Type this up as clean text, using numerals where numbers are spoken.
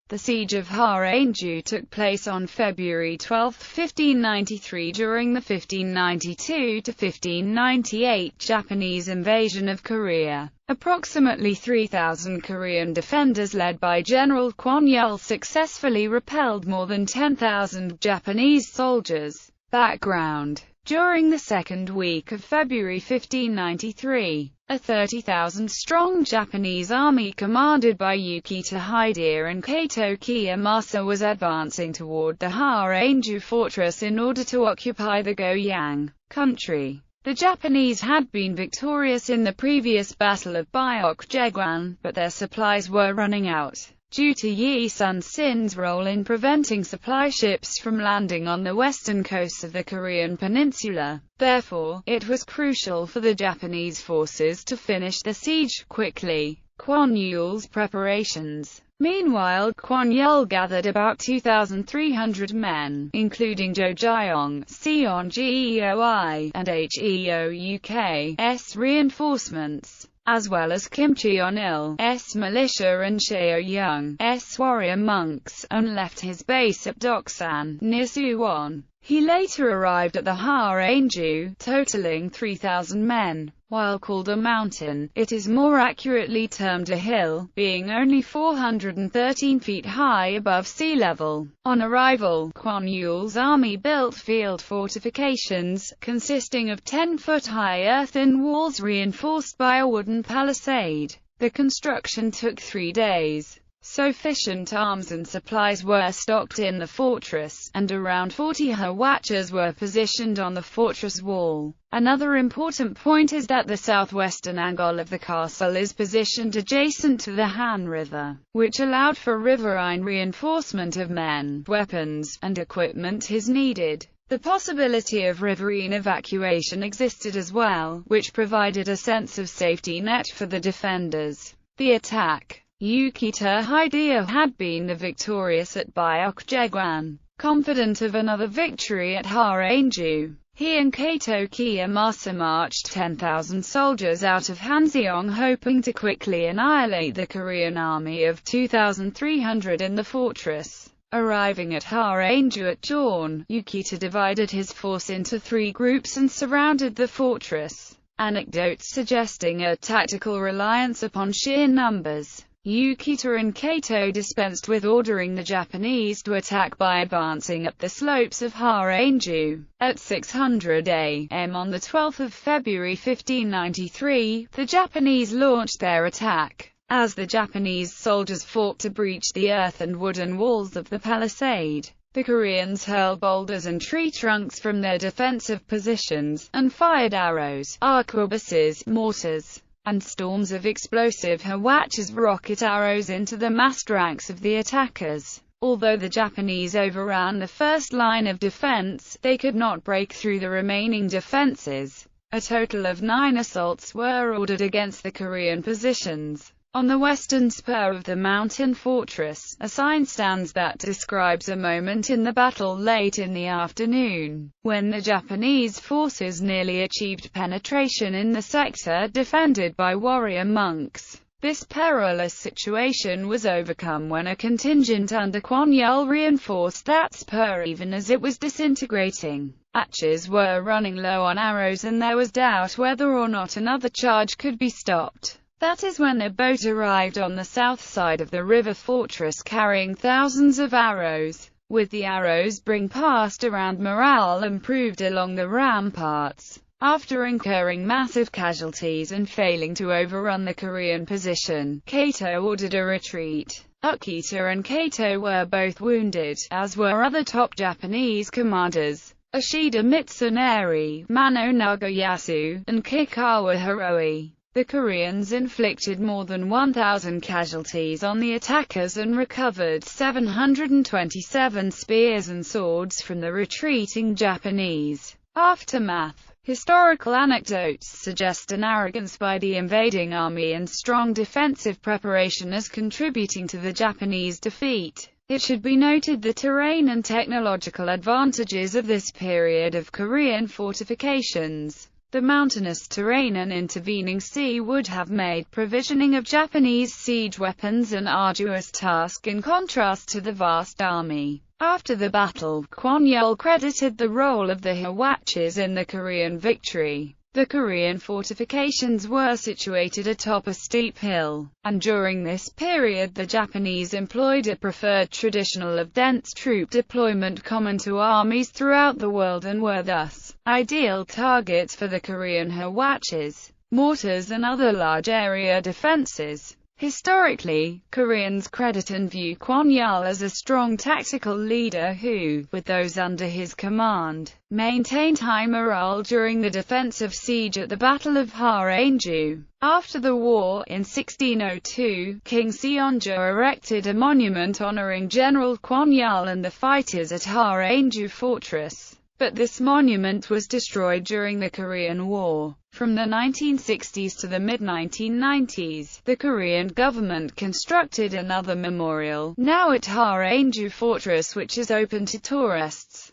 The Siege of Haengju took place on February 12, 1593 during the 1592–1598 Japanese invasion of Korea. Approximately 3,000 Korean defenders led by General Kwon Yul successfully repelled more than 10,000 Japanese soldiers. Background: during the second week of February 1593, a 30,000-strong Japanese army commanded by Yukita Hideo and Kato Kiyomasa was advancing toward the Haengju fortress in order to occupy the Goyang country. The Japanese had been victorious in the previous Battle of Byeokjeguan, but their supplies were running out. Due to Yi Sun-sin's role in preventing supply ships from landing on the western coast of the Korean peninsula, therefore, it was crucial for the Japanese forces to finish the siege quickly. Kwon Yul's preparations. Meanwhile, Kwon Yul gathered about 2,300 men, including Jo Jyong, Seon Geoi, and Heouk's reinforcements, as well as Kim Cheon-il's militia and Sheo Young's warrior monks, and left his base at Doksan, near Suwon. He later arrived at the Haengju, totaling 3,000 men. While called a mountain, it is more accurately termed a hill, being only 413 feet high above sea level. On arrival, Kwon Yul's army built field fortifications, consisting of 10-foot-high earthen walls reinforced by a wooden palisade. The construction took 3 days. Sufficient arms and supplies were stocked in the fortress, and around 40 hwachas were positioned on the fortress wall. Another important point is that the southwestern angle of the castle is positioned adjacent to the Han River, which allowed for riverine reinforcement of men, weapons, and equipment as needed. The possibility of riverine evacuation existed as well, which provided a sense of safety net for the defenders. The attack. Yukita Hideo had been the victorious at Byeokjeguan. Confident of another victory at Haengju, he and Kato Kiyomasa marched 10,000 soldiers out of Hanseong, hoping to quickly annihilate the Korean army of 2,300 in the fortress. Arriving at Haengju at dawn, Yukita divided his force into 3 groups and surrounded the fortress. Anecdotes suggesting a tactical reliance upon sheer numbers. Yukita and Kato dispensed with ordering the Japanese to attack by advancing up the slopes of Haengju. At 600 am on the 12th of February 1593, the Japanese launched their attack. As the Japanese soldiers fought to breach the earth and wooden walls of the palisade, the Koreans hurled boulders and tree trunks from their defensive positions, and fired arrows, arquebuses, mortars, and storms of explosive hwachas rocket arrows into the massed ranks of the attackers. Although the Japanese overran the first line of defense, they could not break through the remaining defenses. A total of 9 assaults were ordered against the Korean positions. On the western spur of the mountain fortress, a sign stands that describes a moment in the battle late in the afternoon, when the Japanese forces nearly achieved penetration in the sector defended by warrior monks. This perilous situation was overcome when a contingent under Kwon Yul reinforced that spur even as it was disintegrating. Archers were running low on arrows and there was doubt whether or not another charge could be stopped. That is when a boat arrived on the south side of the river fortress carrying thousands of arrows. With the arrows being passed around, morale improved along the ramparts. After incurring massive casualties and failing to overrun the Korean position, Kato ordered a retreat. Yukita and Kato were both wounded, as were other top Japanese commanders, Ashida Mitsunari, Mano Nagayasu, and Kikawa Hiroi. The Koreans inflicted more than 1,000 casualties on the attackers and recovered 727 spears and swords from the retreating Japanese. Aftermath. Historical anecdotes suggest an arrogance by the invading army and strong defensive preparation as contributing to the Japanese defeat. It should be noted the terrain and technological advantages of this period of Korean fortifications. The mountainous terrain and intervening sea would have made provisioning of Japanese siege weapons an arduous task in contrast to the vast army. After the battle, Kwon-yeol credited the role of the Hwachis in the Korean victory. The Korean fortifications were situated atop a steep hill, and during this period the Japanese employed a preferred traditional of dense troop deployment common to armies throughout the world and were thus ideal targets for the Korean Hwachis, mortars and other large area defenses. Historically, Koreans credit and view Kwon-yeol as a strong tactical leader who, with those under his command, maintained high morale during the defensive siege at the Battle of Haengju. After the war, in 1602, King Seonjo erected a monument honoring General Kwon-yeol and the fighters at Haengju Fortress. But this monument was destroyed during the Korean War. From the 1960s to the mid-1990s, the Korean government constructed another memorial, now at Haengju Fortress, which is open to tourists.